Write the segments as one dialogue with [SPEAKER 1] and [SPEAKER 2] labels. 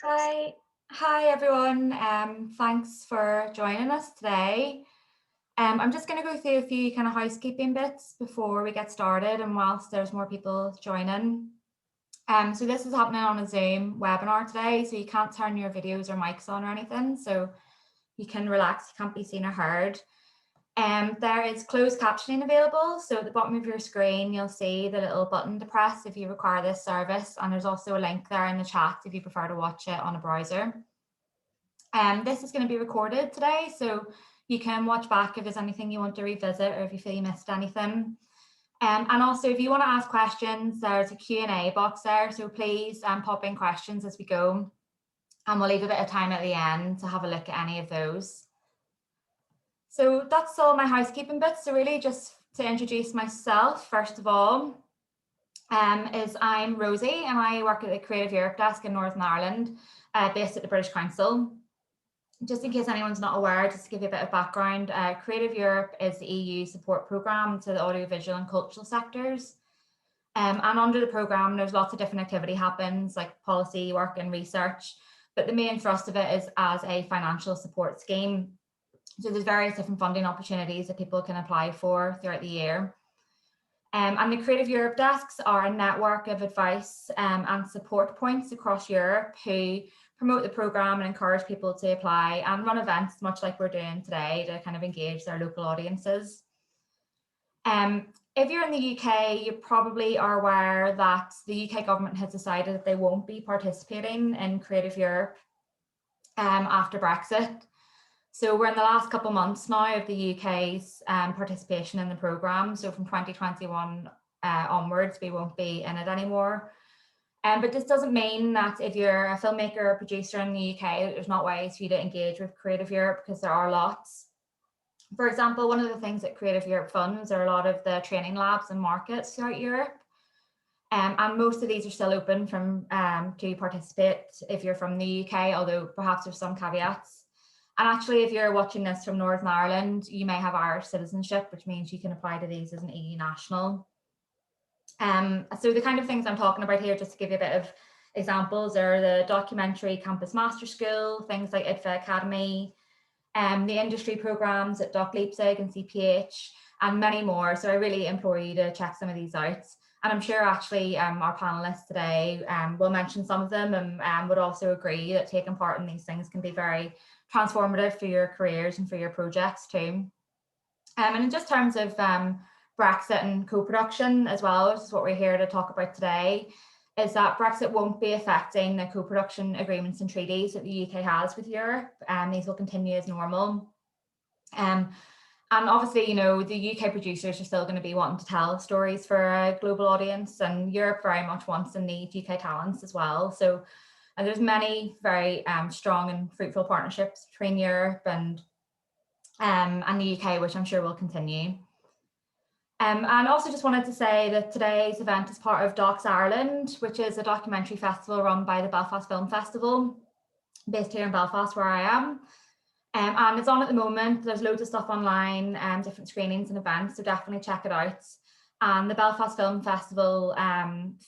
[SPEAKER 1] Hi, hi everyone. Thanks for joining us today. I'm just going to go through a few kind of housekeeping bits before we get started, and whilst there's more people joining. So this is happening on a Zoom webinar today, so you can't turn your videos or mics on or anything. So you can relax. You can't be seen or heard. There is closed captioning available. So at the bottom of your screen, you'll see the little button to press if you require this service. And there's also a link there in the chat if you prefer to watch it on a browser. This is going to be recorded today, so you can watch back if there's anything you want to revisit or if you feel you missed anything. And also, if you want to ask questions, there's a Q&A box there, so please pop in questions as we go. And we'll leave a bit of time at the end to have a look at any of those. So that's all my housekeeping bits. So really just to introduce myself, first of all, is I'm Rosie and I work at the Creative Europe desk in Northern Ireland, based at the British Council. Just in case anyone's not aware, just to give you a bit of background, Creative Europe is the EU support programme to the audiovisual and cultural sectors. And under the programme, there's lots of different activity happens, like policy work and research, but the main thrust of it is as a financial support scheme. So there's various different funding opportunities that people can apply for throughout the year. And the Creative Europe desks are a network of advice and support points across Europe who promote the programme and encourage people to apply and run events much like we're doing today to kind of engage their local audiences. If you're in the UK, you probably are aware that the UK government has decided that they won't be participating in Creative Europe after Brexit. So we're in the last couple of months now of the UK's participation in the programme. So from 2021 onwards, we won't be in it anymore. But this doesn't mean that if you're a filmmaker or producer in the UK, there's not ways for you to engage with Creative Europe, because there are lots. For example, one of the things that Creative Europe funds are a lot of the training labs and markets throughout Europe. And most of these are still open to participate if you're from the UK, although perhaps there's some caveats. And actually, if you're watching this from Northern Ireland, you may have Irish citizenship, which means you can apply to these as an EU national. So the kind of things I'm talking about here, just to give you a bit of examples, are the documentary campus master school, things like IDFA Academy, the industry programs at Doc Leipzig and CPH, and many more. So I really implore you to check some of these out. And I'm sure actually our panelists today will mention some of them and would also agree that taking part in these things can be very transformative for your careers and for your projects too. And in just terms of Brexit and co-production as well, which is what we're here to talk about today, is that Brexit won't be affecting the co-production agreements and treaties that the UK has with Europe, and these will continue as normal. And obviously, you know, the UK producers are still going to be wanting to tell stories for a global audience, and Europe very much wants and needs UK talents as well. So there's many very strong and fruitful partnerships between Europe and the UK, which I'm sure will continue. And also just wanted to say that today's event is part of Docs Ireland, which is a documentary festival run by the Belfast Film Festival, based here in Belfast, where I am. And it's on at the moment. There's loads of stuff online, different screenings and events, so definitely check it out. And the Belfast Film Festival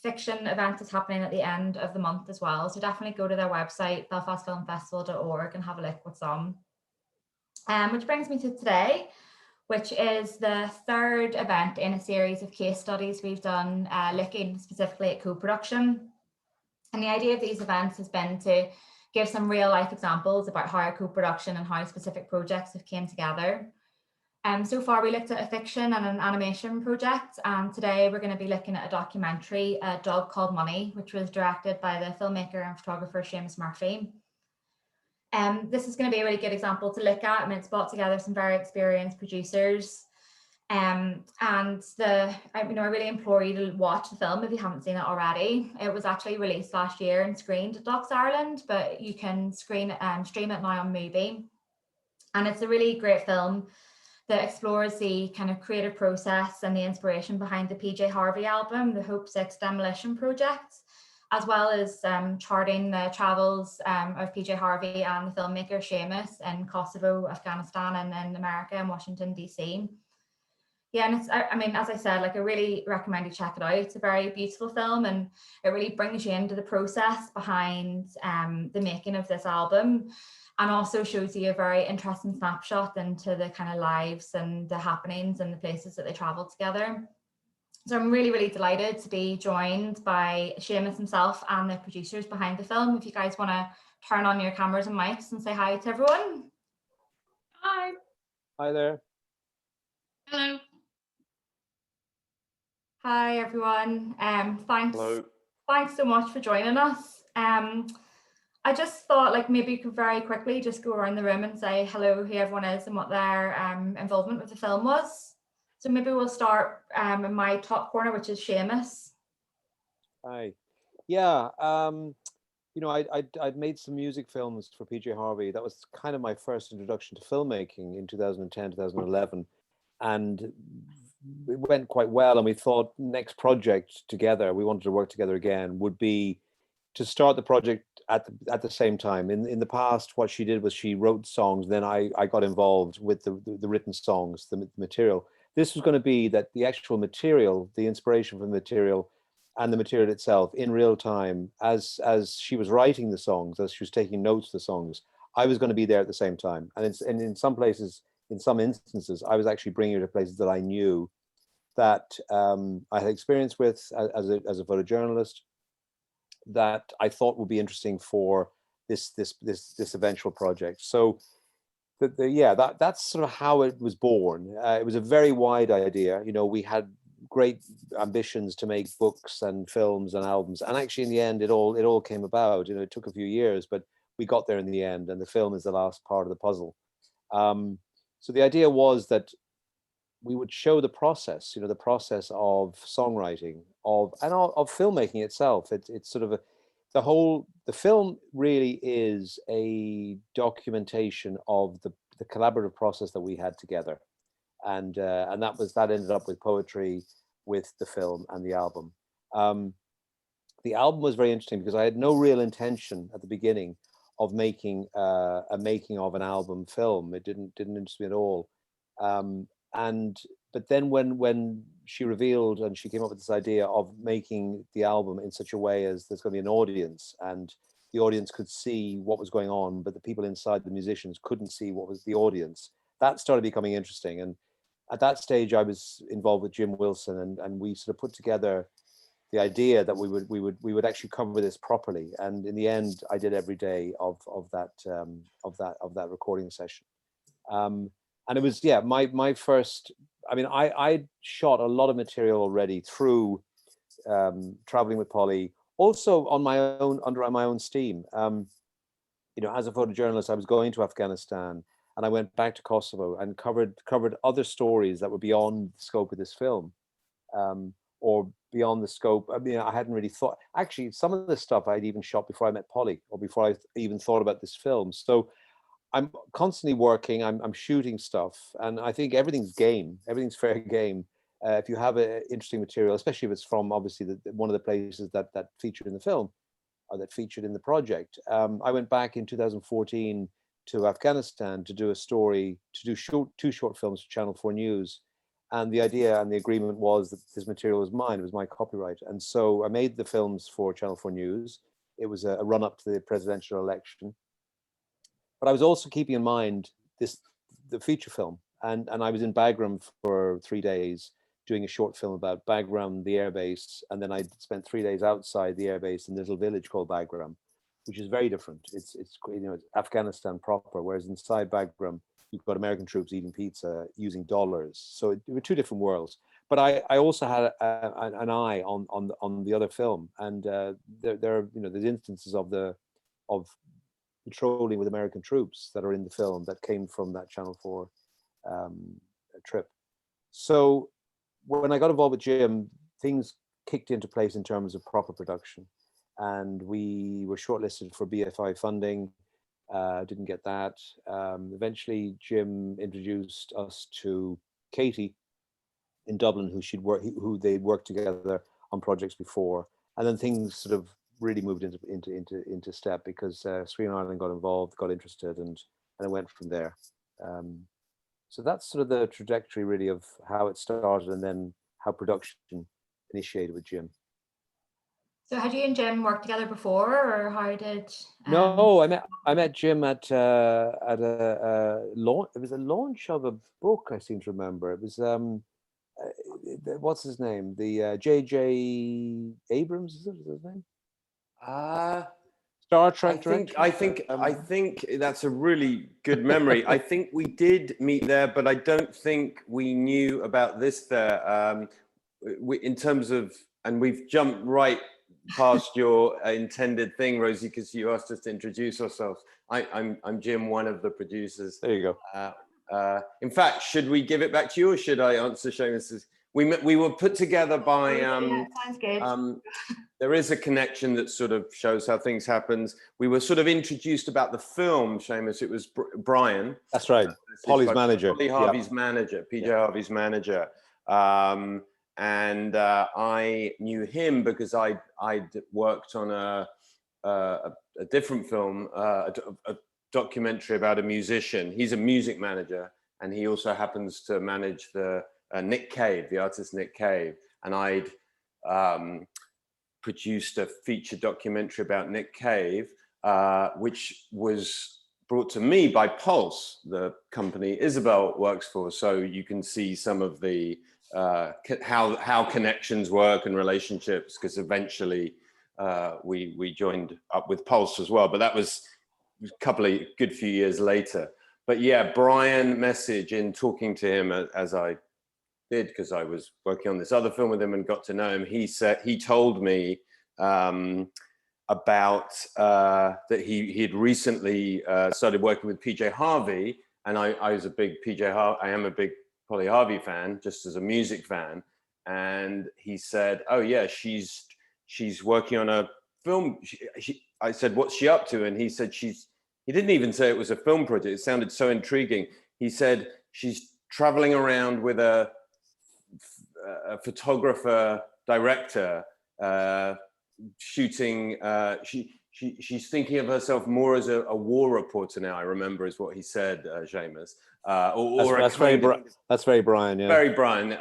[SPEAKER 1] fiction event is happening at the end of the month as well. So definitely go to their website, belfastfilmfestival.org, and have a look what's on. Which brings me to today, which is the third event in a series of case studies we've done looking specifically at co-production. And the idea of these events has been to give some real life examples about how co-production and how specific projects have came together. So far we looked at a fiction and an animation project, and today we're going to be looking at a documentary, A Dog Called Money, which was directed by the filmmaker and photographer Seamus Murphy. This is going to be a really good example to look at. I mean, it's brought together some very experienced producers. And I really implore you to watch the film if you haven't seen it already. It was actually released last year and screened at Docs Ireland, but you can stream it now on Mubi. And it's a really great film that explores the kind of creative process and the inspiration behind the PJ Harvey album, the Hope 6 Demolition Project, as well as charting the travels of PJ Harvey and the filmmaker Seamus in Kosovo, Afghanistan, and in America and Washington, DC. Yeah, and I mean, as I said, like I really recommend you check it out. It's a very beautiful film, and it really brings you into the process behind the making of this album, and also shows you a very interesting snapshot into the kind of lives and the happenings and the places that they traveled together. So I'm really, really delighted to be joined by Seamus himself and the producers behind the film. If you guys want to turn on your cameras and mics and say hi to everyone.
[SPEAKER 2] Hi.
[SPEAKER 3] Hi there.
[SPEAKER 2] Hello.
[SPEAKER 1] Hi everyone. Thanks.
[SPEAKER 3] Hello.
[SPEAKER 1] Thanks so much for joining us. I just thought like maybe you could very quickly just go around the room and say hello who everyone is and what their involvement with the film was. So maybe we'll start in my top corner, which is Seamus.
[SPEAKER 3] Hi. Yeah. You know, I'd made some music films for PJ Harvey. That was kind of my first introduction to filmmaking in 2010, 2011. And it went quite well. And we thought next project together, we wanted to work together again, would be to start the project at the same time. In the past, what she did was she wrote songs, then I got involved with the written songs, the material. This was going to be that the actual material, the inspiration from the material and the material itself in real time, as she was writing the songs, as she was taking notes of the songs, I was going to be there at the same time. And in some places, in some instances, I was actually bringing her to places that I knew that I had experience with as a photojournalist, that I thought would be interesting for this eventual project. So that's sort of how it was born. It was a very wide idea. You know, we had great ambitions to make books and films and albums, and actually in the end it all came about. You know, it took a few years, but we got there in the end, and the film is the last part of the puzzle. So the idea was that we would show the process, you know, the process of songwriting, of filmmaking itself. It's sort of the film really is a documentation of the collaborative process that we had together, and that ended up with poetry, with the film and the album. The album was very interesting because I had no real intention at the beginning of making a making of an album film. It didn't interest me at all. And but then when she revealed and she came up with this idea of making the album in such a way as there's going to be an audience, and the audience could see what was going on, but the people inside, the musicians, couldn't see what was the audience. That started becoming interesting. And at that stage I was involved with Jim Wilson, and we sort of put together the idea that we would actually cover this properly. And in the end, I did every day of that recording session. And it was, yeah, my first. I mean, I shot a lot of material already through traveling with Polly, also on my own, under my own steam. You know, as a photojournalist, I was going to Afghanistan, and I went back to Kosovo and covered other stories that were beyond the scope of this film. Or beyond the scope. I mean, I hadn't really thought. Actually, some of the stuff I'd even shot before I met Polly, or before I even thought about this film. So I'm constantly working. I'm shooting stuff, and I think everything's game. Everything's fair game. If you have interesting material, especially if it's from obviously one of the places that featured in the film, or that featured in the project. I went back in 2014 to Afghanistan to do a story, to do two short films for Channel 4 News. And the idea and the agreement was that this material was mine, it was my copyright. And so I made the films for Channel 4 News. It was a run up to the presidential election. But I was also keeping in mind the feature film. And I was in Bagram for 3 days doing a short film about Bagram, the airbase. And then I spent 3 days outside the airbase in a little village called Bagram, which is very different. It's you know, it's Afghanistan proper, whereas inside Bagram, you've got American troops eating pizza using dollars. So it were two different worlds. But I also had an eye on the other film, and there are, you know, there's instances of patrolling with American troops that are in the film that came from that Channel 4 trip. So when I got involved with Jim, things kicked into place in terms of proper production, and we were shortlisted for BFI funding. Didn't get that. Eventually, Jim introduced us to Katie in Dublin, who they'd worked together on projects before, and then things sort of really moved into step because Screen Ireland got involved, got interested, and it went from there. So that's sort of the trajectory really of how it started and then how production initiated with Jim.
[SPEAKER 1] So had you and Jim worked together before, or how did?
[SPEAKER 3] No, I met Jim at a launch. It was a launch of a book. I seem to remember. It was what's his name? The J.J. Abrams, is his name? Star Trek director.
[SPEAKER 4] I think that's a really good memory. I think we did meet there, but I don't think we knew about this there. In terms of, and we've jumped right past your intended thing, Rosie, because you asked us to introduce ourselves. I'm Jim, one of the producers.
[SPEAKER 3] There you
[SPEAKER 4] go. In fact, should we give it back to you, or should I answer Seamus's? We were put together by.
[SPEAKER 1] Sounds good.
[SPEAKER 4] There is a connection that sort of shows how things happens. We were sort of introduced about the film, Seamus. It was Brian.
[SPEAKER 3] That's right. Polly's manager.
[SPEAKER 4] Polly Harvey's manager, PJ Harvey's manager. And I knew him because I'd worked on a different film, a documentary about a musician. He's a music manager, and he also happens to manage the Nick Cave, the artist Nick Cave. And I'd produced a feature documentary about Nick Cave, which was brought to me by Pulse, the company Isabel works for. So you can see some of the how connections work and relationships, because eventually we joined up with Pulse as well. But that was a couple of good few years later. But yeah, Brian message in talking to him as I did, because I was working on this other film with him and got to know him. He told me about that he had recently started working with PJ Harvey, and I was a big I am a big Polly Harvey fan, just as a music fan. And he said, "Oh yeah, she's working on a film." I said, "What's she up to?" And he said, he didn't even say it was a film project. It sounded so intriguing. He said she's traveling around with a photographer director, shooting. She's thinking of herself more as a war reporter now, I remember, is what he said, Seamus.
[SPEAKER 3] That's very Brian, yeah.
[SPEAKER 4] Very Brian,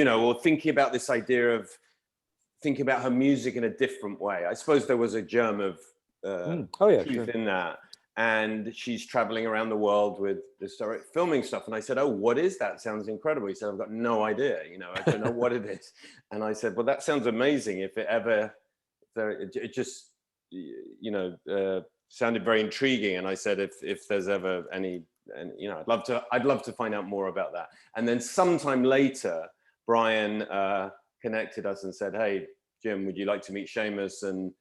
[SPEAKER 4] or thinking about this idea of thinking about her music in a different way. I suppose there was a germ of truth in that. And she's traveling around the world with this direct filming stuff. And I said, "Oh, what is that? Sounds incredible." He said, "I've got no idea. I don't know what it is." And I said, "Well, that sounds amazing. If it ever, it just, sounded very intriguing." And I said, if there's ever any, I'd love to find out more about that. And then sometime later, Brian connected us and said, "Hey, Jim, would you like to meet Seamus and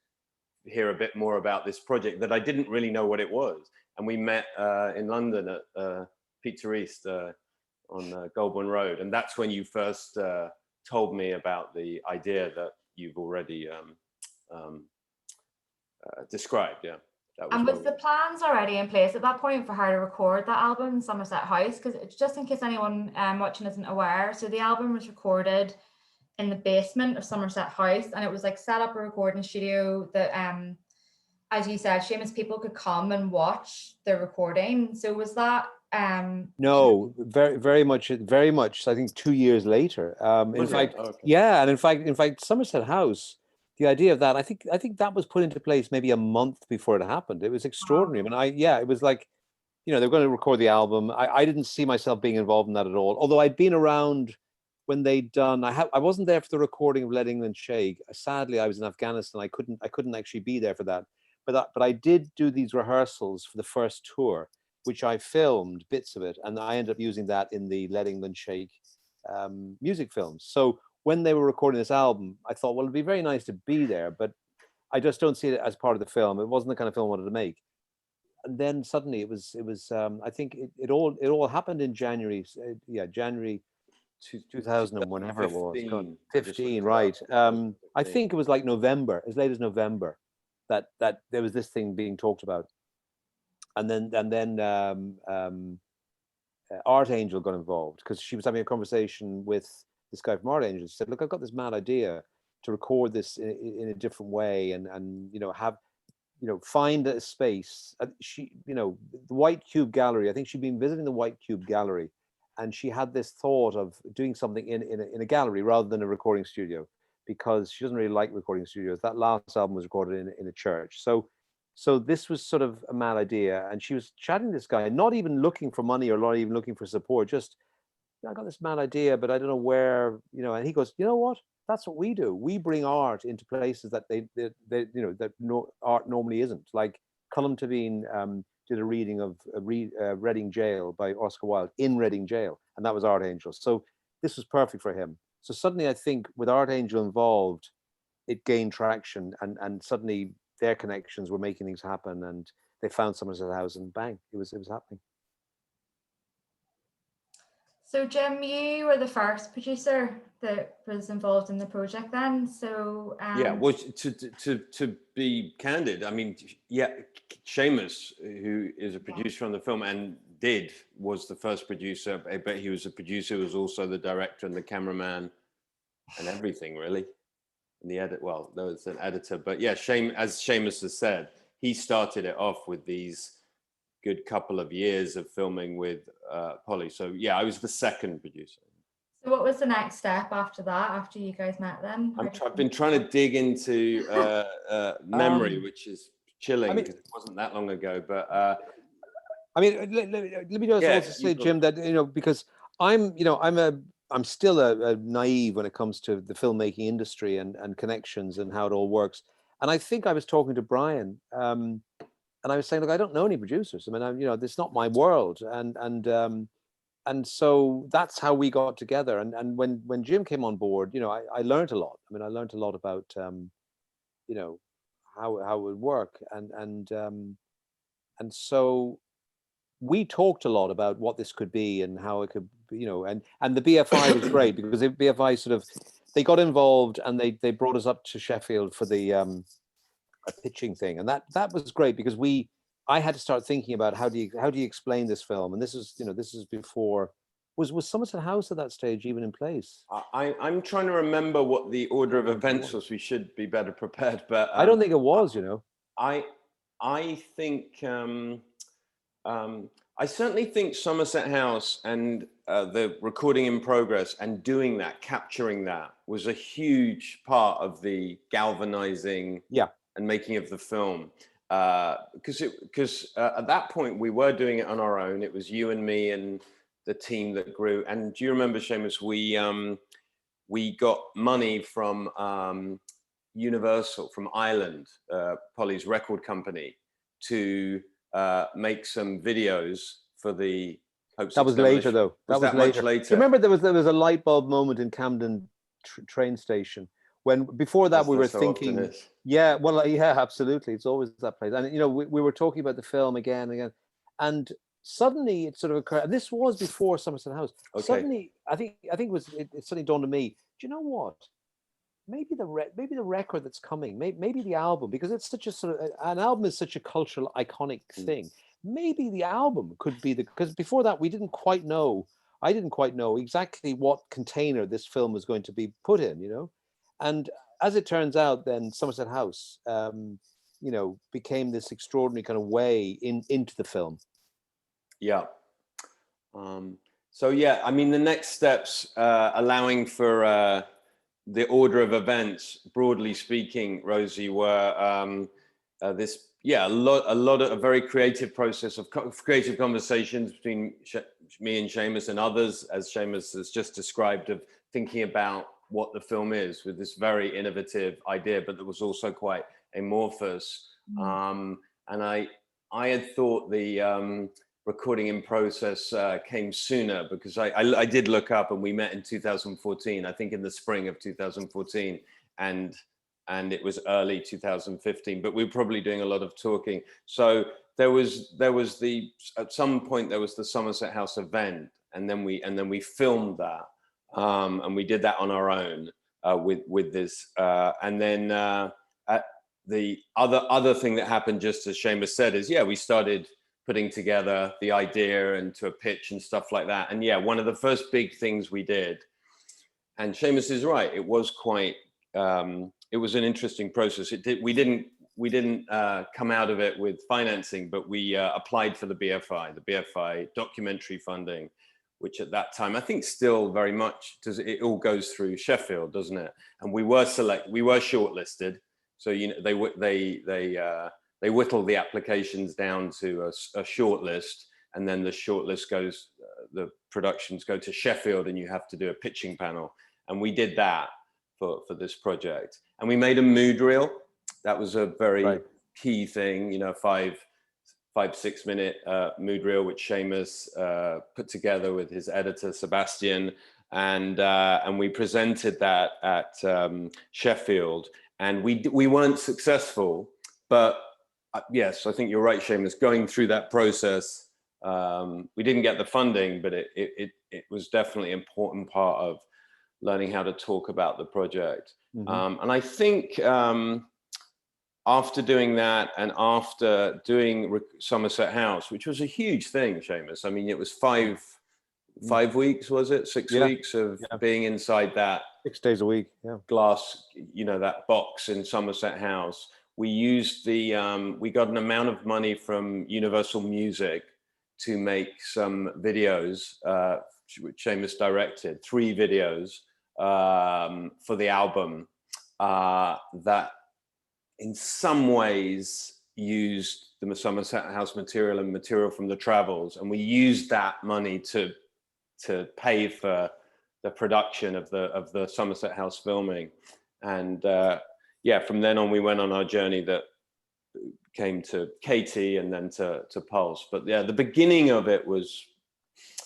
[SPEAKER 4] hear a bit more about this project?" That I didn't really know what it was. And we met in London at Pizza East on Goulburn Road. And that's when you first told me about the idea that you've already described. Yeah.
[SPEAKER 1] And was the plans already in place at that point for her to record that album, Somerset House? Because just in case anyone watching isn't aware, so the album was recorded in the basement of Somerset House, and it was like set up a recording studio that, as you said, Seamus, people could come and watch the recording. So was that?
[SPEAKER 3] No, very much. I think 2 years later. In fact, yeah, and in fact, Somerset House. The idea of that, I think that was put into place maybe a month before it happened. It was extraordinary.
[SPEAKER 1] Wow.
[SPEAKER 3] I mean, it was like, they were going to record the album. I didn't see myself being involved in that at all. Although I'd been around when they'd done. I wasn't there for the recording of Let England Shake. Sadly, I was in Afghanistan. I couldn't actually be there for that. But I did do these rehearsals for the first tour, which I filmed bits of it, and I ended up using that in the Let England Shake music films. So when they were recording this album, I thought, well, it'd be very nice to be there, but I just don't see it as part of the film. It wasn't the kind of film I wanted to make. And then suddenly it was. I think it all happened in January. January 2000 and whenever it was. 15, right? I think it was like November, as late as November, that there was this thing being talked about, and then Art Angel got involved because she was having a conversation with this guy from Art Angel. She said, "Look, I've got this mad idea to record this in a different way, and have, find a space." The White Cube Gallery. I think she'd been visiting the White Cube Gallery, and she had this thought of doing something in a gallery rather than a recording studio, because she doesn't really like recording studios. That last album was recorded in a church. So this was sort of a mad idea. And she was chatting to this guy, not even looking for money or not even looking for support, just, I got this mad idea, but I don't know where, and he goes, you know what? That's what we do. We bring art into places that art normally isn't. Like Colm Tóibín did a reading of Reading Jail by Oscar Wilde in Reading Jail, and that was Art Angel. So this was perfect for him. So suddenly I think with Art Angel involved, it gained traction, and suddenly their connections were making things happen, and they found Somerset House, and bang, it was happening. So
[SPEAKER 1] Jim, you were the first producer that was involved in the project then. So
[SPEAKER 4] yeah, well, to be candid, I mean, yeah, Seamus, who is a producer on the film and was the first producer, but he was a producer, was also the director and the cameraman and everything, really. And the edit, well, there was an editor, but yeah, as Seamus has said, he started it off with these good couple of years of filming with Polly. So yeah, I was the second producer.
[SPEAKER 1] So what was the next step after that, after you guys met then?
[SPEAKER 4] I've been trying to dig into memory, which is chilling because it wasn't that long ago. But
[SPEAKER 3] I mean, let me just also say, Jim, that because I'm still a naive when it comes to the filmmaking industry and connections and how it all works. And I think I was talking to Brian, and I was saying, look, I don't know any producers. I mean, this is not my world, and so that's how we got together. And when Jim came on board, I learned a lot. I mean, I learned a lot about how it would work, and so we talked a lot about what this could be and how it could, and the BFI was great because the BFI they got involved and they brought us up to Sheffield for the a pitching thing, and that was great because I had to start thinking about how do you explain this film, and this is before. Was Somerset House at that stage even in place?
[SPEAKER 4] I'm trying to remember what the order of events was. We should be better prepared, but
[SPEAKER 3] I don't think it was.
[SPEAKER 4] I think I certainly think Somerset House and the recording in progress and doing that, capturing that, was a huge part of the galvanizing and making of the film. Because at that point we were doing it on our own. It was you and me and the team that grew. And do you remember, Seamus, we got money from Universal, from Ireland, Polly's record company, to make some videos for the Hopes.
[SPEAKER 3] That was later, though.
[SPEAKER 4] That was much later.
[SPEAKER 3] Do you remember there was a light bulb moment in Camden train station when before that we were thinking, yeah, well, yeah, absolutely, it's always that place. And we were talking about the film again, and suddenly it sort of occurred. And this was before Somerset House. Okay. Suddenly, I think it suddenly dawned on me. Do you know what? Maybe the record that's coming, maybe the album, because it's such a an album is such a cultural iconic thing. Maybe the album could be because before that I didn't quite know exactly what container this film was going to be put in, and as it turns out, then Somerset House, became this extraordinary kind of way into the film.
[SPEAKER 4] Yeah. So yeah, I mean, the next steps, allowing for the order of events, broadly speaking, Rosie, were a very creative process of creative conversations between me and Seamus and others, as Seamus has just described, of thinking about what the film is with this very innovative idea, but that was also quite amorphous. And I had thought the recording in process came sooner, because I did look up, and we met in 2014, I think in the spring of 2014, and it was early 2015, but we were probably doing a lot of talking. So there was at some point there was the Somerset House event, and then we filmed that, and we did that on our own with this, and then the other thing that happened, just as Seamus said, is we started putting together the idea and to a pitch and stuff like that. And one of the first big things we did, and Seamus is right, it was quite, it was an interesting process. We didn't come out of it with financing, but we applied for the BFI documentary funding, which at that time I think still very much does. It all goes through Sheffield, doesn't it? And we were shortlisted. So they whittle the applications down to a short list, and then the short list goes. The productions go to Sheffield, and you have to do a pitching panel. And we did that for this project, and we made a mood reel. That was a very key thing, 5-6 minute mood reel, which Seamus put together with his editor Sebastian, and we presented that at Sheffield, and we weren't successful, but yes, I think you're right, Seamus. Going through that process, we didn't get the funding, but it was definitely an important part of learning how to talk about the project. And I think after doing that, and after doing Somerset House, which was a huge thing, Seamus. I mean, it was 5 weeks, was it? 6 weeks of being inside that
[SPEAKER 3] 6 days a week,
[SPEAKER 4] glass, that box in Somerset House. We used we got an amount of money from Universal Music to make some videos, which Seamus directed, 3 videos for the album that in some ways used the Somerset House material and material from the travels, and we used that money to pay for the production of the Somerset House filming. And from then on we went on our journey that came to Katie and then to Pulse. But the beginning of it was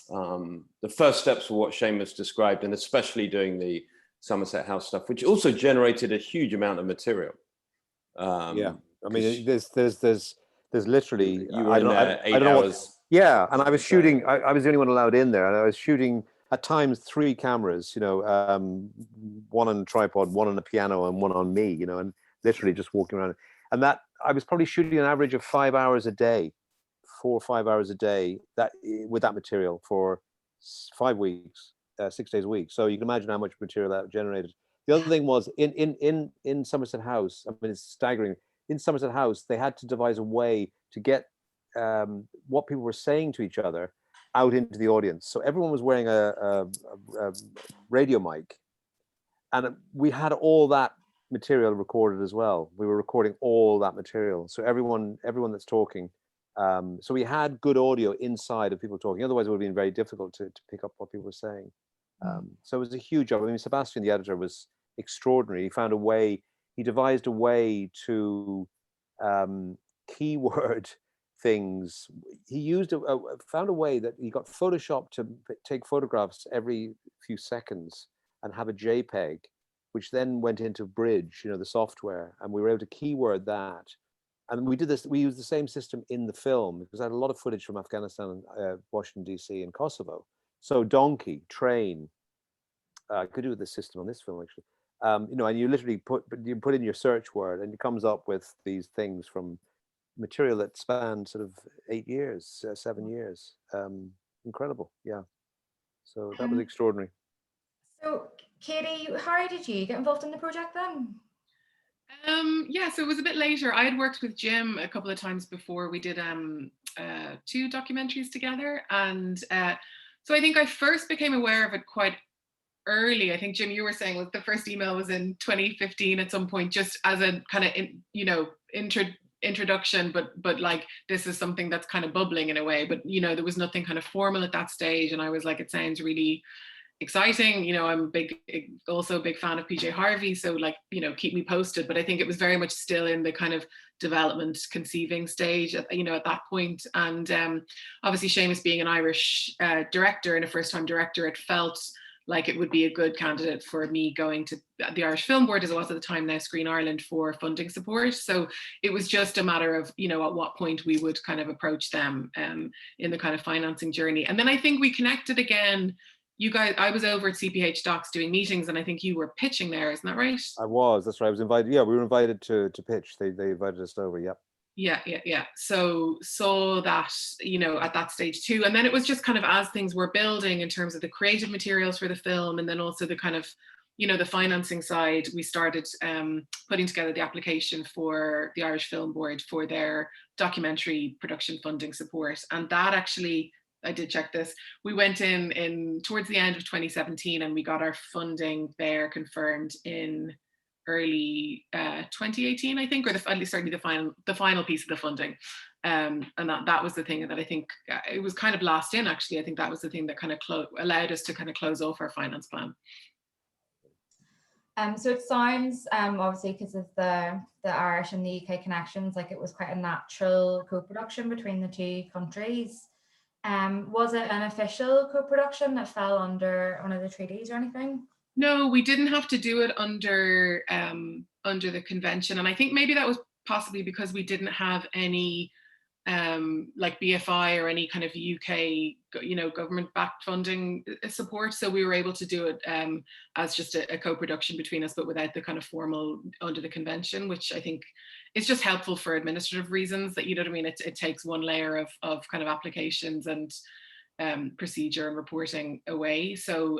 [SPEAKER 4] the first steps were what Seamus described, and especially doing the Somerset House stuff, which also generated a huge amount of material. I
[SPEAKER 3] mean, there's literally,
[SPEAKER 4] you were in there 8 hours.
[SPEAKER 3] And I was shooting. I was the only one allowed in there, and I was shooting at times 3 cameras. One on a tripod, one on a piano, and one on me. And literally just walking around. And that I was probably shooting an average of 5 hours a day, 4 or 5 hours a day. That with that material for 5 weeks, 6 days a week. So you can imagine how much material that generated. The other thing was in Somerset House. I mean, it's staggering. In Somerset House, they had to devise a way to get what people were saying to each other out into the audience. So everyone was wearing a radio mic, and we had all that material recorded as well. We were recording all that material. So everyone that's talking. So we had good audio inside of people talking. Otherwise, it would have been very difficult to pick up what people were saying. So it was a huge job. I mean, Sebastian, the editor, was extraordinary. He devised a way to keyword things. He found a way that he got Photoshop to take photographs every few seconds and have a JPEG, which then went into Bridge, the software, and we were able to keyword that. And we did this. We used the same system in the film because I had a lot of footage from Afghanistan, Washington D.C., and Kosovo. So donkey, train. I could do this system on this film actually. And you literally put in your search word, and it comes up with these things from material that spanned sort of 8 years, 7 years. Incredible, yeah. So that was extraordinary.
[SPEAKER 1] So, Katie, how did you get involved in the project then?
[SPEAKER 2] So it was a bit later. I had worked with Jim a couple of times before. We did 2 documentaries together, and so I think I first became aware of it quite early. I think, Jim, you were saying the first email was in 2015 at some point, just as a kind of introduction, but like this is something that's kind of bubbling in a way. But there was nothing kind of formal at that stage, and I was like, it sounds really exciting. I'm also a big fan of PJ Harvey, so keep me posted. But I think it was very much still in the kind of development, conceiving stage at that point. And obviously Seamus being an Irish director and a first-time director, it felt like it would be a good candidate for me going to the Irish Film Board, as it was at the time, now Screen Ireland, for funding support. So it was just a matter of, at what point we would kind of approach them in the kind of financing journey. And then I think we connected again. You guys, I was over at CPH Docs doing meetings, and I think you were pitching there, isn't that right?
[SPEAKER 3] I was, that's right. I was invited. Yeah, we were invited to pitch. They invited us over, yep.
[SPEAKER 2] Yeah. So saw that, at that stage too. And then it was just kind of as things were building in terms of the creative materials for the film, and then also the kind of, the financing side, we started putting together the application for the Irish Film Board for their documentary production funding support. And that actually I did check this. We went in towards the end of 2017, and we got our funding there confirmed in early 2018, I think, or at least certainly the final piece of the funding. And that was the thing that I think it was kind of last in, actually. I think that was the thing that kind of allowed us to kind of close off our finance plan.
[SPEAKER 1] So it sounds, obviously, because of the Irish and the UK connections, like it was quite a natural co-production between the two countries. Was it an official co-production that fell under one of the treaties or anything?
[SPEAKER 2] No, we didn't have to do it under the convention, and I think maybe that was possibly because we didn't have any like BFI or any kind of UK, government-backed funding support. So we were able to do it as just a co-production between us, but without the kind of formal under the convention, which I think is just helpful for administrative reasons. That, you know what I mean? It takes one layer of kind of applications and procedure and reporting away. So,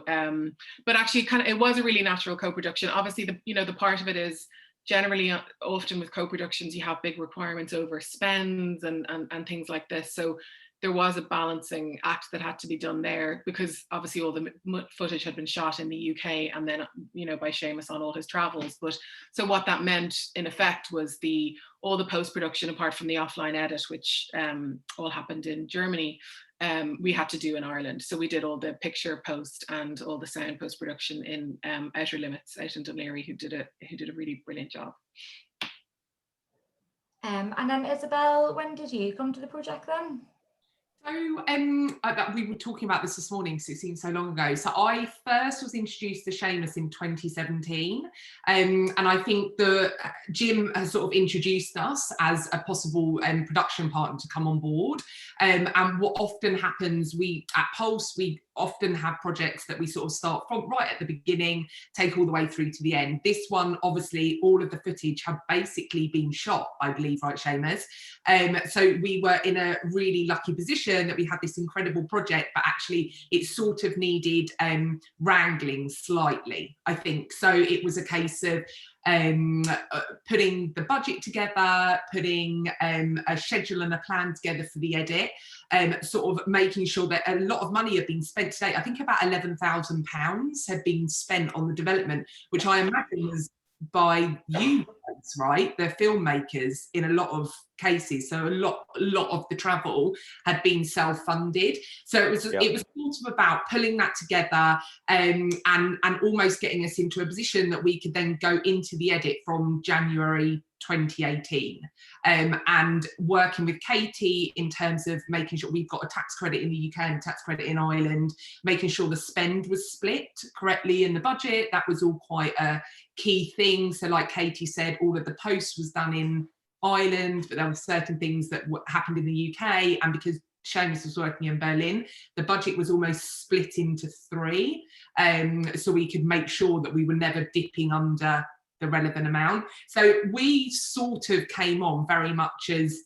[SPEAKER 2] but actually, it was a really natural co-production. Obviously, the part of it is, generally, often with co-productions, you have big requirements over spends and things like this. So there was a balancing act that had to be done there, because obviously all the footage had been shot in the UK and then, by Seamus on all his travels. But so what that meant in effect was all the post-production, apart from the offline edit, which all happened in Germany, we had to do in Ireland. So we did all the picture post and all the sound post-production in Outer Limits out in Dunleary, who did a really brilliant job.
[SPEAKER 1] And then Isabel, when did you come to the project then?
[SPEAKER 5] So we were talking about this morning, because it seems so long ago. So I first was introduced to Seamus in 2017, and I think Jim has sort of introduced us as a possible production partner to come on board. And what often happens, at Pulse, we often have projects that we sort of start from right at the beginning, take all the way through to the end. This one, obviously, all of the footage had basically been shot, I believe, right, Seamus? So we were in a really lucky position that we had this incredible project, but actually it sort of needed wrangling slightly, I think. So it was a case of putting the budget together, putting a schedule and a plan together for the edit, sort of making sure that a lot of money had been spent today. I think about £11,000 had been spent on the development, which I imagine was by you guys, right, the filmmakers, in a lot of cases. So a lot of the travel had been self-funded. So it was sort of about pulling that together and almost getting us into a position that we could then go into the edit from January 2018, and working with Katie in terms of making sure we've got a tax credit in the UK and a tax credit in Ireland, making sure the spend was split correctly in the budget. That was all quite a key thing. So like Katie said, all of the post was done in Ireland, but there were certain things that happened in the UK, and because Seamus was working in Berlin, the budget was almost split into three, so we could make sure that we were never dipping under the relevant amount. So we sort of came on very much as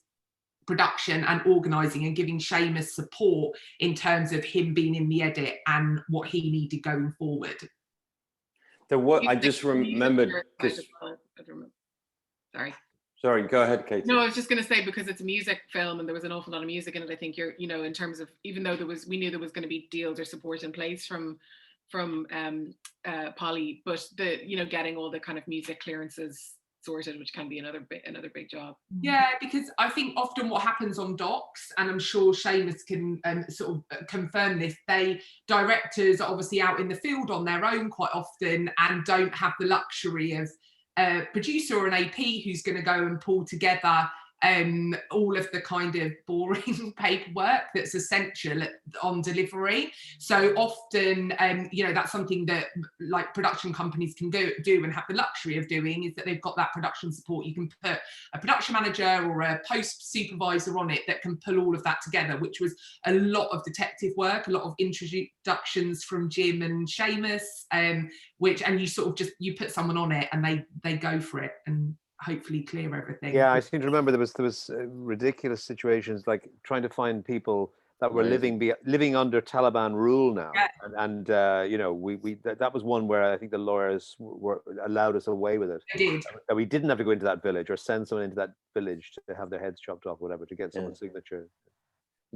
[SPEAKER 5] production and organising and giving Seamus support in terms of him being in the edit and what he needed going forward.
[SPEAKER 4] I just remembered. Sorry, go ahead, Katie.
[SPEAKER 2] No, I was just going to say, because it's a music film and there was an awful lot of music in it, I think in terms of, even though we knew there was going to be deals or support in place from Polly, but getting all the kind of music clearances sorted, which can be another big job.
[SPEAKER 5] Yeah, because I think often what happens on docs, and I'm sure Seamus can sort of confirm this, directors are obviously out in the field on their own quite often and don't have the luxury of a producer or an AP who's going to go and pull together all of the kind of boring paperwork that's essential on delivery. So often, that's something that like production companies can do and have the luxury of doing, is that they've got that production support. You can put a production manager or a post supervisor on it that can pull all of that together, which was a lot of detective work, a lot of introductions from Jim and Seamus, and you sort of you put someone on it and they go for it and hopefully clear everything.
[SPEAKER 3] Yeah, I seem to remember there was ridiculous situations, like trying to find people that were living under Taliban rule now, and that was one where I think the lawyers were allowed us away with it.
[SPEAKER 5] They did.
[SPEAKER 3] That we didn't have to go into that village or send someone into that village to have their heads chopped off, whatever, to get someone's signature.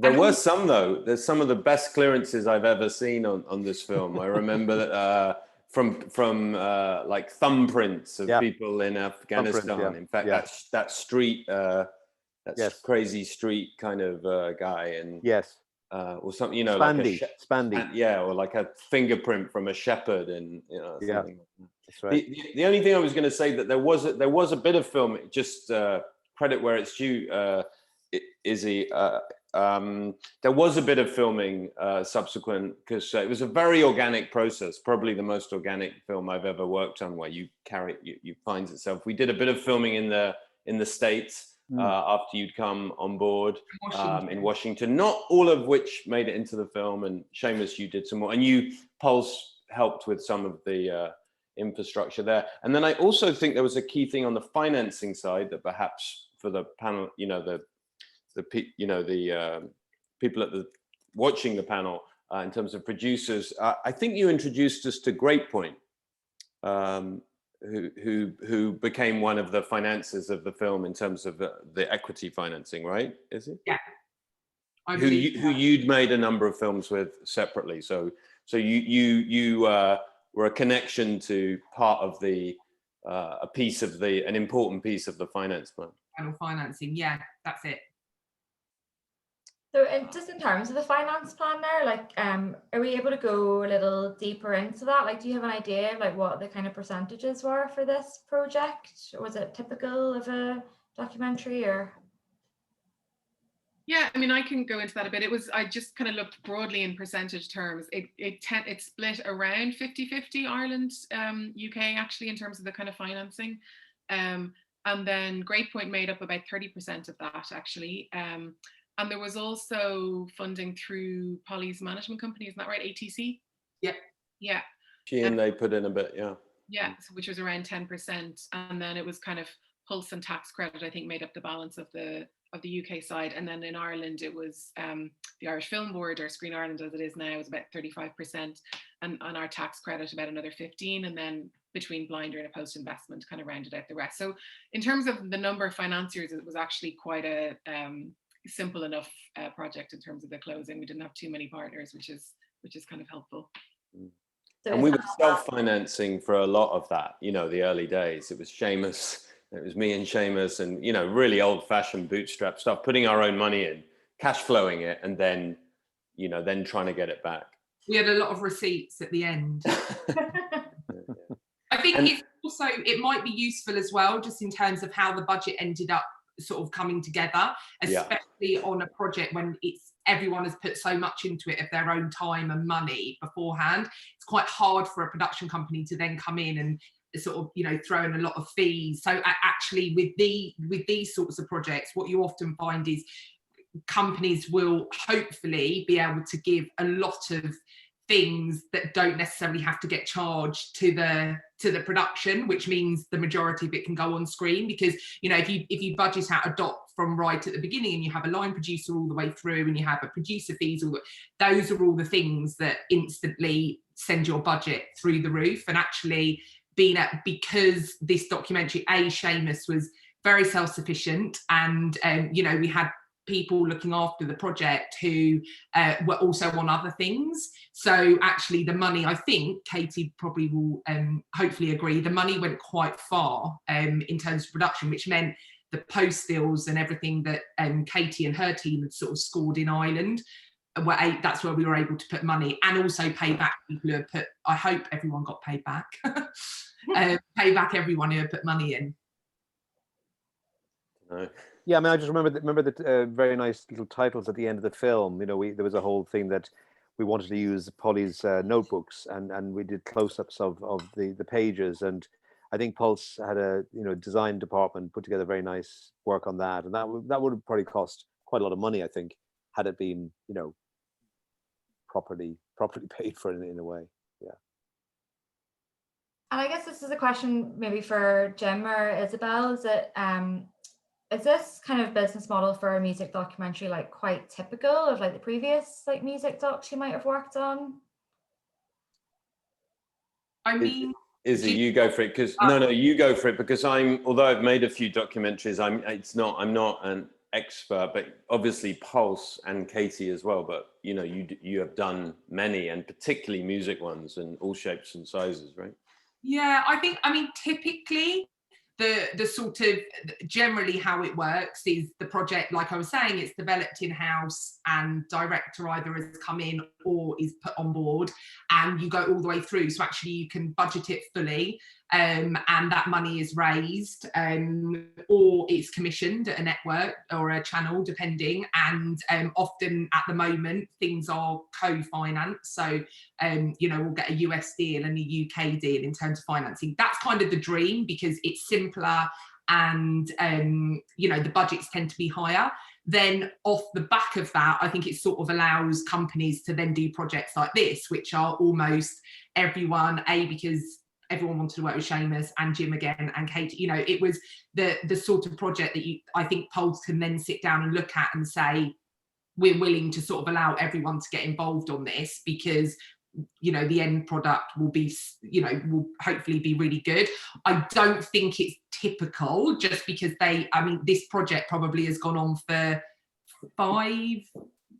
[SPEAKER 4] There were some though. There's some of the best clearances I've ever seen on this film. I remember that from like thumbprints of people in Afghanistan. In fact, that street, crazy street kind of guy, and or something, you know,
[SPEAKER 3] Spandy.
[SPEAKER 4] like
[SPEAKER 3] Spandy.
[SPEAKER 4] or like a fingerprint from a shepherd, and you know, something like that.
[SPEAKER 3] That's right.
[SPEAKER 4] The only thing I was going to say that there was a bit of film. Just credit where it's due, Izzy. There was a bit of filming subsequent, because it was a very organic process, probably the most organic film I've ever worked on, where you finds itself. We did a bit of filming in the States after you'd come on board in Washington, not all of which made it into the film, and Seamus, you did some more, and you, Pulse, helped with some of the infrastructure there. And then I also think there was a key thing on the financing side that perhaps for the panel, you know, the people watching the panel, in terms of producers, I think you introduced us to Great Point, who became one of the financiers of the film in terms of the equity financing, right? Is it?
[SPEAKER 5] Yeah.
[SPEAKER 4] Who you'd made a number of films with separately, so you were a connection to part of the an important piece of the finance plan.
[SPEAKER 5] Financing, yeah, that's it.
[SPEAKER 1] So just in terms of the finance plan there, like, are we able to go a little deeper into that? Like, do you have an idea of like what the kind of percentages were for this project? Or was it typical of a documentary, or?
[SPEAKER 2] Yeah, I mean, I can go into that a bit. I just kind of looked broadly in percentage terms. It split around 50-50 Ireland, UK, actually, in terms of the kind of financing. And then Great Point made up about 30% of that, actually. And there was also funding through Polly's management company, isn't that right? ATC?
[SPEAKER 5] Yeah.
[SPEAKER 2] Yeah.
[SPEAKER 4] And they put in a bit, yeah.
[SPEAKER 2] Yeah, so which was around 10. And then it was kind of Pulse and tax credit, I think, made up the balance of the UK side. And then in Ireland, it was the Irish Film Board, or Screen Ireland as it is now, was about 35%. And on our tax credit, about another 15. And then between Blinder and a post investment kind of rounded out the rest. So in terms of the number of financiers, it was actually quite a simple enough project in terms of the closing. We didn't have too many partners, which is kind of helpful.
[SPEAKER 1] So
[SPEAKER 4] and we were self-financing for a lot of that, you know, the early days. It was Seamus, it was me and Seamus, and, you know, really old-fashioned bootstrap stuff, putting our own money in, cash flowing it, and then, you know, then trying to get it back.
[SPEAKER 5] We had a lot of receipts at the end. I think it's also, it might be useful as well, just in terms of how the budget ended up sort of coming together, especially on a project when everyone has put so much into it of their own time and money beforehand. It's quite hard for a production company to then come in and sort of, you know, throw in a lot of fees. So actually with these sorts of projects, what you often find is companies will hopefully be able to give a lot of things that don't necessarily have to get charged to the production, which means the majority of it can go on screen. Because, you know, if you budget out a dot from right at the beginning, and you have a line producer all the way through, and you have a producer fees, those are all the things that instantly send your budget through the roof. And actually because this documentary, Seamus was very self-sufficient, and you know, we had people looking after the project who were also on other things. So actually the money, I think Katie probably will hopefully agree, the money went quite far in terms of production, which meant the post stills and everything that Katie and her team had sort of scored in Ireland, that's where we were able to put money, and also pay back people who had put, I hope everyone got paid back, pay back everyone who had put money in.
[SPEAKER 3] No. Yeah, I mean, I just remember the very nice little titles at the end of the film. You know, there was a whole thing that we wanted to use Polly's notebooks, and we did close-ups of the pages. And I think Pulse had a design department put together very nice work on that, and that would have probably cost quite a lot of money, I think, had it been, you know, properly paid for in a way. Yeah.
[SPEAKER 1] And I guess this is a question maybe for Jim or Isabel. Is this kind of business model for a music documentary like quite typical of like the previous like music docs you might have worked on?
[SPEAKER 5] I mean,
[SPEAKER 4] Izzy, you go for it, because no, you go for it, because although I've made a few documentaries, I'm not an expert, but obviously Pulse and Katie as well. But you know, you have done many, and particularly music ones, in all shapes and sizes, right?
[SPEAKER 5] Yeah, I mean, typically the sort of generally how it works is the project, like I was saying, it's developed in-house and director either has come in or is put on board, and you go all the way through. So actually you can budget it fully, and that money is raised, or it's commissioned at a network or a channel, depending. And often at the moment things are co-financed. So you know, we'll get a US deal and a UK deal in terms of financing. That's kind of the dream, because it's simpler and you know, the budgets tend to be higher. Then off the back of that, I think it sort of allows companies to then do projects like this, which are almost everyone, because everyone wanted to work with Seamus and Jim again and Kate. You know, it was the sort of project that I think Pulse can then sit down and look at and say, we're willing to sort of allow everyone to get involved on this, because you know, the end product will be, you know, will hopefully be really good. I don't think it's typical, just because I mean, this project probably has gone on for 5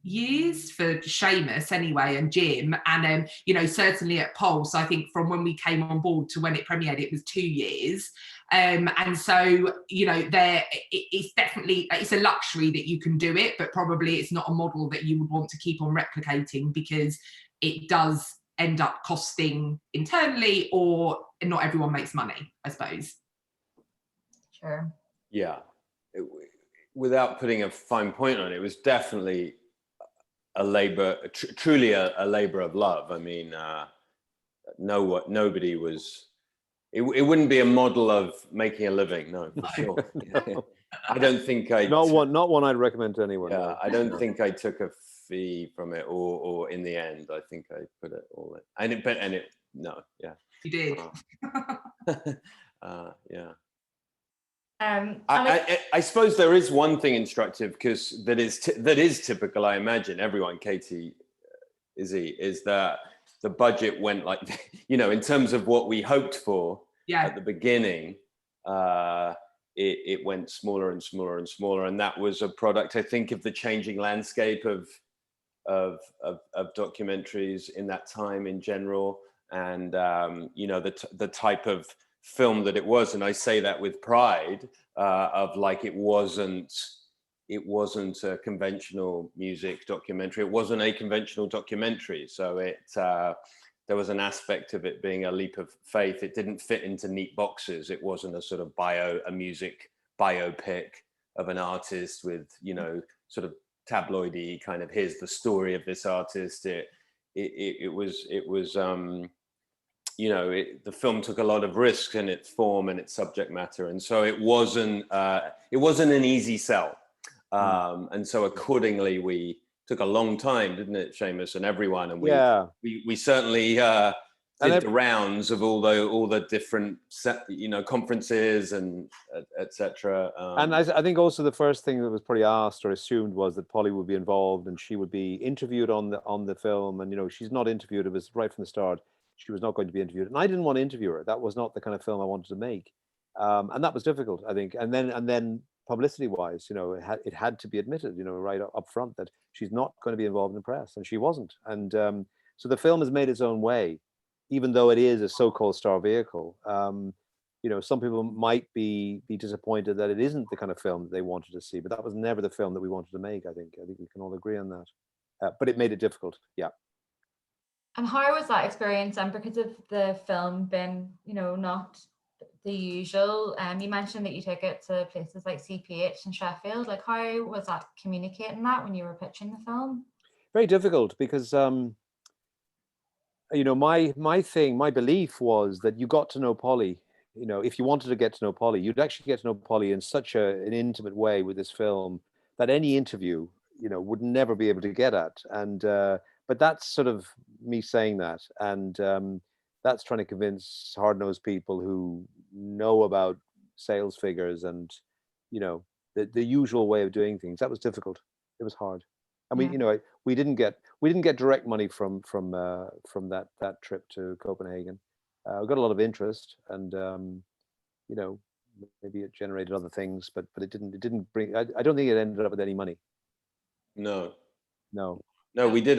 [SPEAKER 5] years for Seamus anyway, and Jim, and you know, certainly at Pulse, I think from when we came on board to when it premiered, it was 2 years. And so, you know, it's definitely, it's a luxury that you can do it, but probably it's not a model that you would want to keep on replicating, because it does end up costing internally, or not everyone makes money, I suppose.
[SPEAKER 1] Sure.
[SPEAKER 4] Yeah. Without putting a fine point on it, it was definitely a labor, truly a labor of love. I mean, nobody was, it wouldn't be a model of making a living, no, for sure. Yeah. I don't think
[SPEAKER 3] not one I'd recommend to anyone.
[SPEAKER 4] Yeah,
[SPEAKER 3] No.
[SPEAKER 4] I don't think I took a fee from it, or in the end, I think I put it all in. No, yeah.
[SPEAKER 5] You did.
[SPEAKER 4] Yeah.
[SPEAKER 1] Alex,
[SPEAKER 4] I suppose there is one thing instructive, because that is typical. I imagine everyone, Katie, Izzy, is that the budget went like, you know, in terms of what we hoped for at the beginning, it went smaller and smaller and smaller, and that was a product, I think, of the changing landscape of documentaries in that time in general, and you know, the type of film that it was. And I say that with pride, of like, it wasn't a conventional music documentary. It wasn't a conventional documentary. So there was an aspect of it being a leap of faith. It didn't fit into neat boxes. It wasn't a sort of a music biopic of an artist with, you know, sort of tabloidy kind of, here's the story of this artist. It was you know, the film took a lot of risks in its form and its subject matter, and so it wasn't an easy sell. And so accordingly, we took a long time, didn't it, Seamus, and everyone, and we certainly did the rounds of all the different you know, conferences and etc.
[SPEAKER 3] And I think also the first thing that was probably asked or assumed was that Polly would be involved and she would be interviewed on the film. And you know, she's not interviewed. It was right from the start. She was not going to be interviewed, and I didn't want to interview her. That was not the kind of film I wanted to make, and that was difficult, I think. And then publicity-wise, you know, it had to be admitted, you know, right up front, that she's not going to be involved in the press, and she wasn't. And so the film has made its own way, even though it is a so-called star vehicle. You know, some people might be disappointed that it isn't the kind of film that they wanted to see, but that was never the film that we wanted to make. I think we can all agree on that. But it made it difficult. Yeah.
[SPEAKER 1] and how was that experience? And because of the film being, you know, not the usual, you mentioned that you took it to places like CPH and Sheffield. Like, how was that communicating that when you were pitching the film?
[SPEAKER 3] Very difficult, because you know, my belief was that you got to know Polly. You know, if you wanted to get to know Polly, you'd actually get to know Polly in such an intimate way with this film that any interview, you know, would never be able to get at. And but that's sort of me saying that, and that's trying to convince hard-nosed people who know about sales figures and, you know, the usual way of doing things. That was difficult. It was hard. And we, you know, we didn't get direct money from that trip to Copenhagen. We got a lot of interest, and you know, maybe it generated other things, but it didn't bring. I don't think it ended up with any money.
[SPEAKER 4] No.
[SPEAKER 3] No.
[SPEAKER 4] We did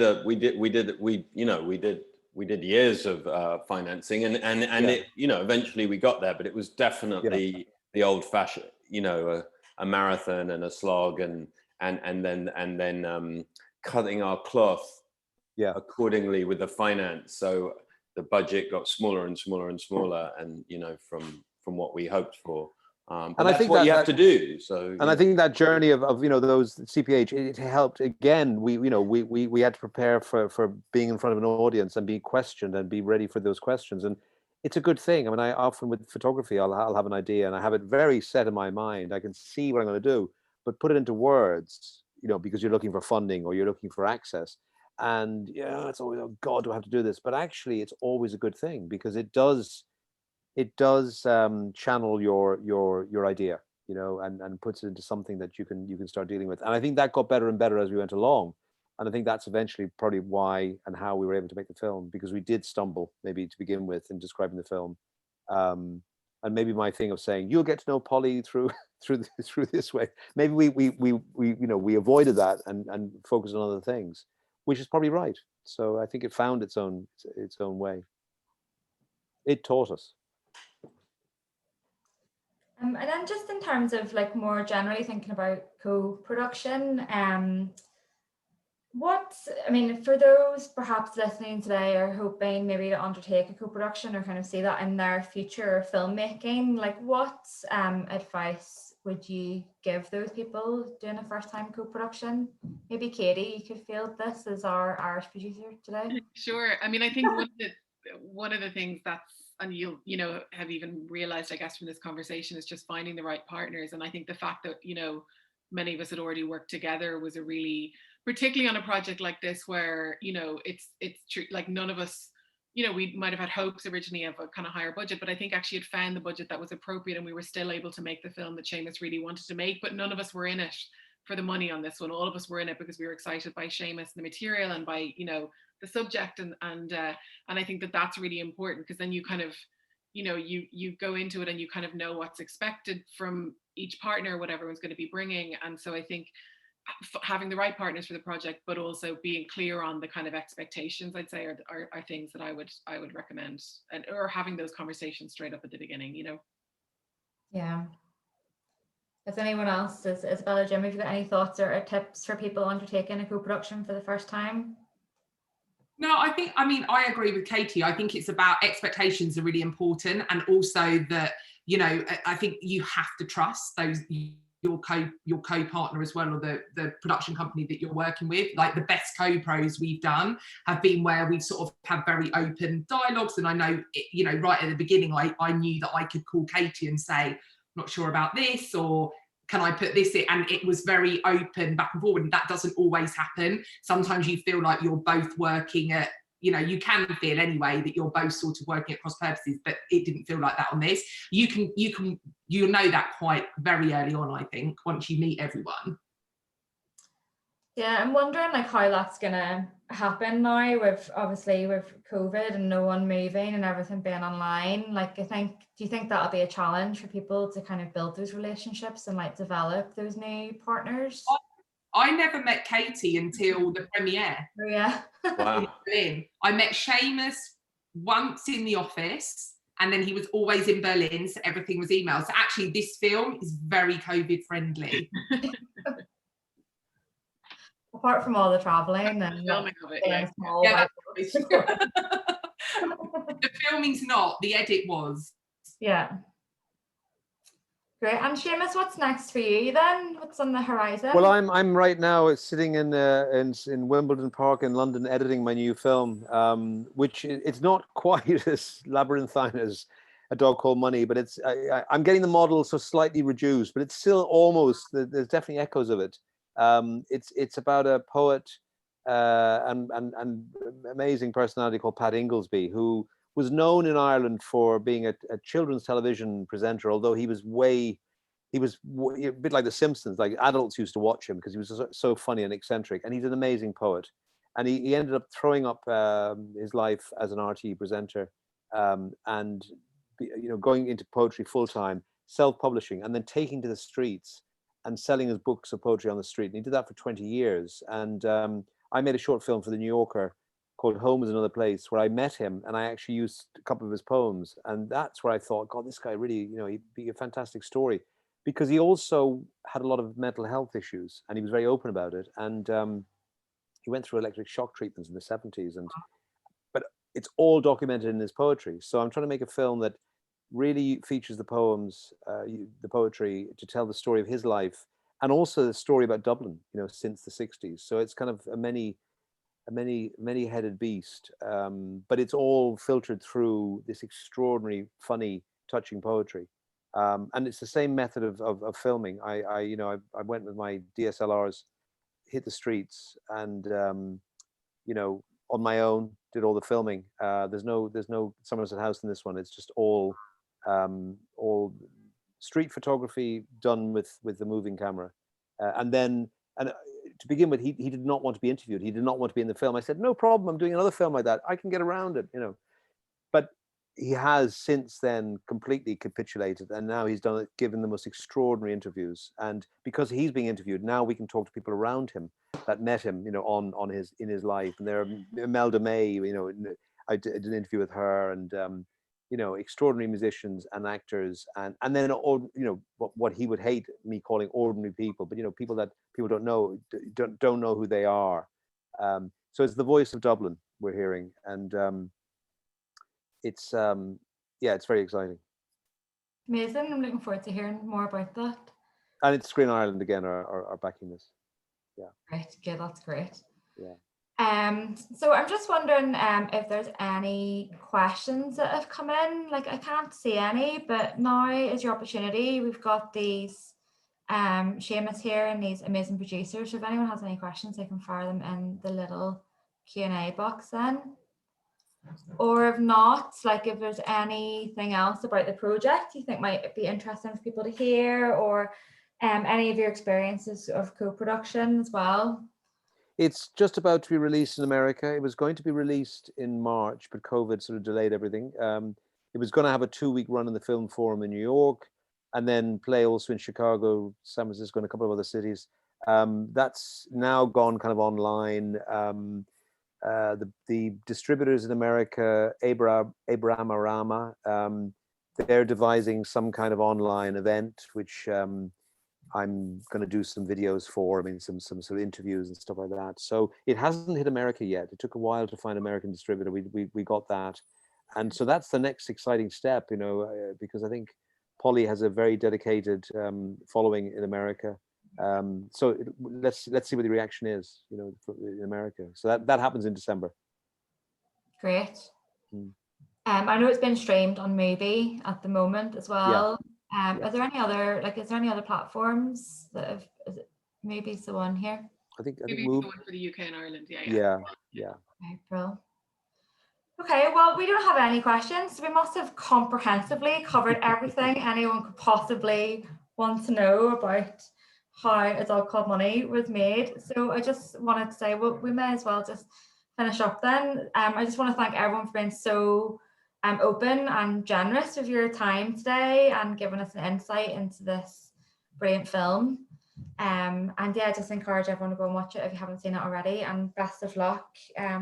[SPEAKER 4] years of financing, and it, eventually we got there, but it was definitely the old fashioned, a marathon and a slog, and then cutting our cloth accordingly with the finance. So the budget got smaller and smaller and smaller, and from what we hoped for. But
[SPEAKER 3] and
[SPEAKER 4] that's
[SPEAKER 3] I think
[SPEAKER 4] what you have to do. So,
[SPEAKER 3] and I think that journey of those CPH, it helped. Again, we had to prepare for being in front of an audience and be questioned and be ready for those questions. And it's a good thing. I mean, I often with photography, I'll have an idea and I have it very set in my mind. I can see what I'm going to do, but put it into words, because you're looking for funding or you're looking for access. And it's always, oh God, do I have to do this? But actually, it's always a good thing because it does channel your idea, and puts it into something that you can start dealing with. And I think that got better and better as we went along. And I think that's eventually probably why and how we were able to make the film, because we did stumble maybe to begin with in describing the film. And maybe my thing of saying you'll get to know Polly through this way. Maybe we avoided that and focused on other things, which is probably right. So I think it found its own way. It taught us.
[SPEAKER 1] And then just in terms of like more generally thinking about co-production, for those perhaps listening today are hoping maybe to undertake a co-production or kind of see that in their future filmmaking, like what advice would you give those people doing a first-time co-production? Maybe Katie, you could field this as our Irish producer today.
[SPEAKER 2] Sure. I mean, I think one of the things that's, and you'll have even realized, I guess, from this conversation, is just finding the right partners. And I think the fact that many of us had already worked together was a really, particularly on a project like this where it's true, like none of us, we might have had hopes originally of a kind of higher budget, but I think actually had found the budget that was appropriate, and we were still able to make the film that Seamus really wanted to make. But none of us were in it for the money on this one. All of us were in it because we were excited by Seamus and the material and by the subject, and I think that that's really important, because then you kind of you go into it and you kind of know what's expected from each partner, what everyone's going to be bringing. And so I think having the right partners for the project, but also being clear on the kind of expectations, I'd say are things that I would recommend, or having those conversations straight up at the beginning.
[SPEAKER 1] Yeah. Is anyone else, Isabel or Jim, have you got any thoughts or tips for people undertaking a co-production for the first time?
[SPEAKER 5] No, I agree with Katie. I think it's about expectations are really important, and also that, I think you have to trust your co-partner as well, or the production company that you're working with. Like the best co-pros we've done have been where we've sort of had very open dialogues. And I know, right at the beginning, I knew that I could call Katie and say, I'm not sure about this, or can I put this in? And it was very open back and forward. And that doesn't always happen. Sometimes you feel like you're both working at, you can feel anyway that you're both sort of working at cross purposes, but it didn't feel like that on this. You'll know that quite very early on, I think, once you meet everyone.
[SPEAKER 1] Yeah, I'm wondering like how that's gonna happen now with COVID and no one moving and everything being online. Like do you think that'll be a challenge for people to kind of build those relationships and like develop those new partners?
[SPEAKER 5] I never met Katie until the premiere.
[SPEAKER 1] Oh yeah.
[SPEAKER 4] Wow.
[SPEAKER 5] In Berlin. I met Seamus once in the office, and then he was always in Berlin, so everything was email. So actually this film is very COVID friendly.
[SPEAKER 1] Apart from all the traveling and
[SPEAKER 2] filming of it,
[SPEAKER 5] The filming's not, the edit was.
[SPEAKER 1] Yeah. Great. And Seamus, what's next for you then? What's on the horizon?
[SPEAKER 3] Well, I'm right now sitting in Wimbledon Park in London editing my new film, which it's not quite as labyrinthine as A Dog Called Money, but I'm getting the model so slightly reduced, but it's still almost, there's definitely echoes of it. It's about a poet and amazing personality called Pat Inglesby, who was known in Ireland for being a children's television presenter, although he was a bit like The Simpsons. Like adults used to watch him because he was so funny and eccentric, and he's an amazing poet. And he ended up throwing up his life as an RTE presenter and going into poetry full time, self-publishing and then taking to the streets and selling his books of poetry on the street. And he did that for 20 years. And I made a short film for the New Yorker called Home is Another Place, where I met him and I actually used a couple of his poems. And that's where I thought, God, this guy really, you know, he'd be a fantastic story, because he also had a lot of mental health issues and he was very open about it. And he went through electric shock treatments in the 70s. But it's all documented in his poetry. So I'm trying to make a film that really features the poems, the poetry, to tell the story of his life, and also the story about Dublin, you know, since the 60s. So it's kind of a many-headed beast, but it's all filtered through this extraordinary, funny, touching poetry. And it's the same method of filming. I went with my DSLRs, hit the streets, and you know, on my own, did all the filming. There's no Somerset House in this one. It's just all street photography done with the moving camera. And to begin with, he did not want to be interviewed. He did not want to be in the film. I said, no problem, I'm doing another film like that. I can get around it, you know. But he has since then completely capitulated, and now he's given the most extraordinary interviews. And because he's being interviewed, now we can talk to people around him that met him, you know, in his life. And there are Imelda May, you know, I did an interview with her, and you know, extraordinary musicians and actors, and then you know, what he would hate me calling ordinary people, but you know, people that people don't know who they are. So it's the voice of Dublin we're hearing, and it's it's very exciting.
[SPEAKER 1] Amazing. I'm looking forward to hearing more about that.
[SPEAKER 3] And it's Screen Ireland again are backing this. Yeah.
[SPEAKER 1] Great. Good. That's great.
[SPEAKER 3] Yeah.
[SPEAKER 1] So I'm just wondering if there's any questions that have come in. Like, I can't see any, but now is your opportunity. We've got these Seamus here and these amazing producers. So if anyone has any questions, they can fire them in the little Q&A box then. Or if not, like if there's anything else about the project you think might be interesting for people to hear, or any of your experiences of co-production as well.
[SPEAKER 3] It's just about to be released in America. It was going to be released in March, but COVID sort of delayed everything. It was going to have a 2-week run in the Film Forum in New York, and then play also in Chicago, San Francisco, and a couple of other cities. That's now gone kind of online. The distributors in America, Abraham Arama, they're devising some kind of online event, which I'm going to do some videos for. I mean, some sort of interviews and stuff like that. So it hasn't hit America yet. It took a while to find an American distributor. We got that, and so that's the next exciting step, you know, because I think Polly has a very dedicated following in America. So let's see what the reaction is, you know, in America. So that happens in December.
[SPEAKER 1] Great. I know it's been streamed on Mubi at the moment as well.
[SPEAKER 3] Yeah.
[SPEAKER 1] Are there any other, like, is there any other platforms that have, is it Mubi's the one here?
[SPEAKER 3] I think
[SPEAKER 2] Maybe the one for the UK and Ireland. Yeah.
[SPEAKER 1] April. Okay, well, we don't have any questions. We must have comprehensively covered everything anyone could possibly want to know about how A Dog Called Money was made. So I just wanted to say, well, we may as well just finish up then. I just want to thank everyone for being so open and generous with your time today and giving us an insight into this brilliant film. And yeah, just encourage everyone to go and watch it if you haven't seen it already, and best of luck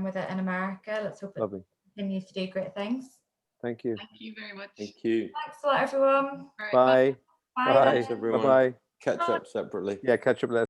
[SPEAKER 1] with it in America. Let's hope it continues to do great things.
[SPEAKER 3] Thank you.
[SPEAKER 2] Thank you very much.
[SPEAKER 4] Thank you.
[SPEAKER 1] Thanks a lot, everyone.
[SPEAKER 2] Right,
[SPEAKER 3] Bye.
[SPEAKER 1] Bye.
[SPEAKER 3] Bye.
[SPEAKER 4] Thanks, everyone.
[SPEAKER 3] Bye.
[SPEAKER 4] Catch up separately.
[SPEAKER 3] Yeah, catch up later.